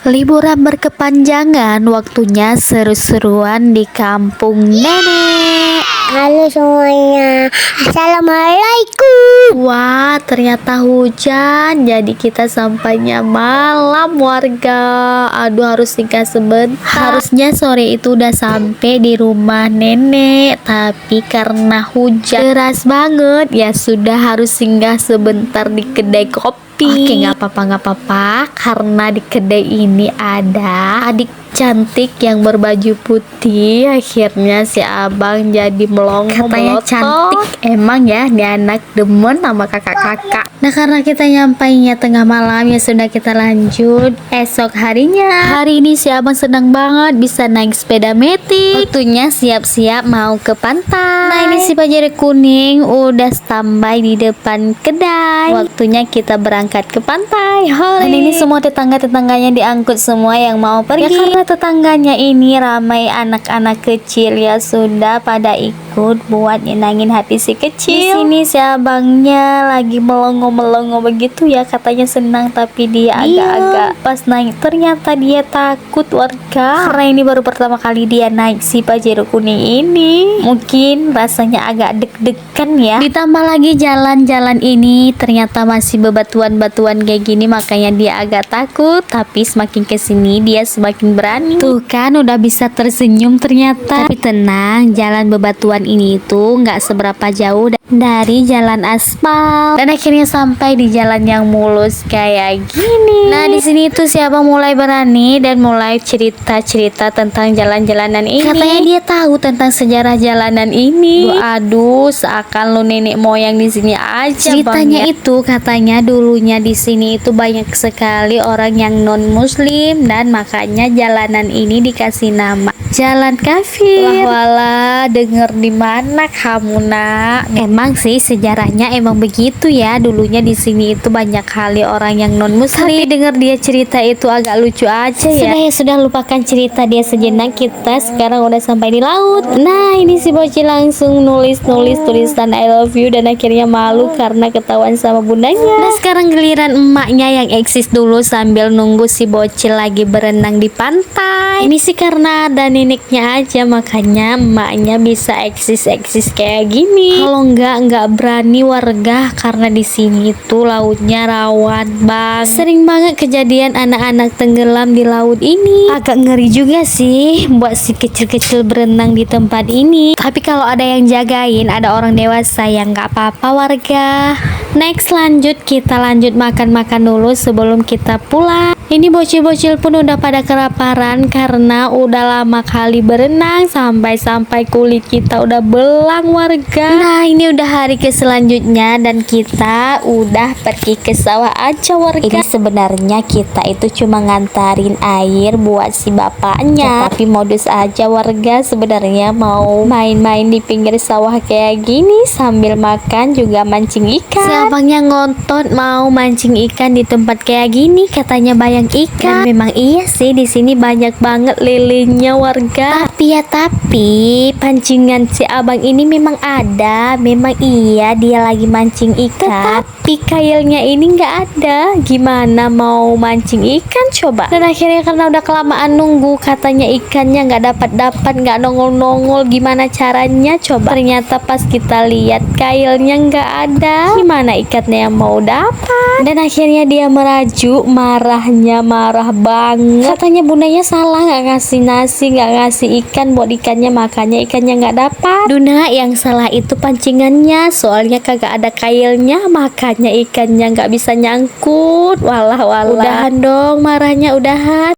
Liburan berkepanjangan, waktunya seru-seruan di kampung nenek. Halo semuanya, Assalamualaikum. Wah, ternyata hujan, jadi kita sampainya malam warga. Aduh, harus singgah sebentar. Harusnya sore itu udah sampai di rumah nenek, tapi karena hujan deras banget, ya sudah harus singgah sebentar di kedai kopi. Oke, nggak apa-apa, karena di kedai ini ada adik cantik yang berbaju putih. Akhirnya si abang jadi melongo, katanya cantik emang ya, dia anak demen sama kakak-kakak. Nah, karena kita nyampainya tengah malam, ya sudah kita lanjut esok harinya. Hari ini si abang senang banget bisa naik sepeda metik. Waktunya siap-siap mau ke pantai. Nah, ini si Pajero kuning udah standby di depan kedai. Waktunya kita berangkat ke pantai. Dan ini semua tetangga-tetangganya diangkut semua yang mau pergi. Ya, karena tetangganya ini ramai anak-anak kecil, ya sudah pada ikut buat nyenangin hati si kecil. Di sini si abangnya lagi melongo begitu ya, katanya senang, tapi dia agak-agak pas naik ternyata dia takut warga, karena ini baru pertama kali dia naik si Pajero kuning ini. Mungkin rasanya agak deg-degan ya, ditambah lagi jalan-jalan ini ternyata masih bebatuan-batuan kayak gini, makanya dia agak takut. Tapi semakin kesini dia semakin berani. Tuh kan, udah bisa tersenyum ternyata. Tapi tenang, jalan bebatuan ini itu nggak seberapa jauh dari jalan aspal, dan akhirnya sampai di jalan yang mulus kayak gini. Nah, di sini tuh siapa mulai berani dan mulai cerita-cerita tentang jalan-jalanan ini. Katanya dia tahu tentang sejarah jalanan ini. Aduh, seakan lu nenek moyang di sini aja. Ceritanya itu katanya dulunya di sini itu banyak sekali orang yang non muslim, dan makanya jalanan ini dikasih nama Jalan Kafir. Wala, denger di mana kamu, Nak? Emang sih sejarahnya emang begitu ya. Dulunya di sini itu banyak kali orang yang non muslim. Tapi denger dia cerita itu agak lucu aja ya. Sudah lupakan cerita dia sejenak. Kita sekarang udah sampai di laut. Nah, ini si bocil langsung nulis tulisan I love you, dan akhirnya malu karena ketahuan sama bundanya. Nah, sekarang giliran emaknya yang eksis dulu sambil nunggu si bocil lagi berenang di pantai. Ini sih karena ada neneknya aja, makanya emaknya bisa eksis kayak gini. Kalau nggak berani warga, karena di sini itu lautnya rawan bang. Sering banget kejadian anak-anak tenggelam di laut ini. Agak ngeri juga sih buat si kecil-kecil berenang di tempat ini. Tapi kalau ada yang jagain, ada orang dewasa, yang nggak apa-apa warga. Next, kita lanjut makan dulu sebelum kita pulang. Ini bocil-bocil pun udah pada kelaparan karena udah lama kali berenang, sampai kulit kita udah belang warga. Nah, ini udah hari ke selanjutnya dan kita udah pergi ke sawah aja warga. Ini sebenarnya kita itu cuma ngantarin air buat si bapaknya, tapi modus aja warga, sebenarnya mau main-main di pinggir sawah kayak gini sambil makan juga mancing ikan. Si abangnya ngontot mau mancing ikan di tempat kayak gini, katanya banyak ikan. Dan memang iya sih, di sini banyak banget lilinnya warga. Tapi pancingan si abang ini memang ada, memang iya dia lagi mancing ikan. Tapi kailnya ini nggak ada, gimana mau mancing ikan coba? Dan akhirnya karena udah kelamaan nunggu, katanya ikannya nggak dapat, nggak nongol, gimana caranya coba? Ternyata pas kita lihat kailnya nggak ada, gimana ikannya yang mau dapat? Dan akhirnya dia merajuk, marah banget. Katanya bundanya salah, nggak ngasih nasi, nggak ngasih ikan buat ikannya, makanya ikannya nggak dapat. Duna, yang salah itu pancingannya, soalnya kagak ada kailnya, makanya ikannya nggak bisa nyangkut. Walah. Udahan dong marahnya, udahan.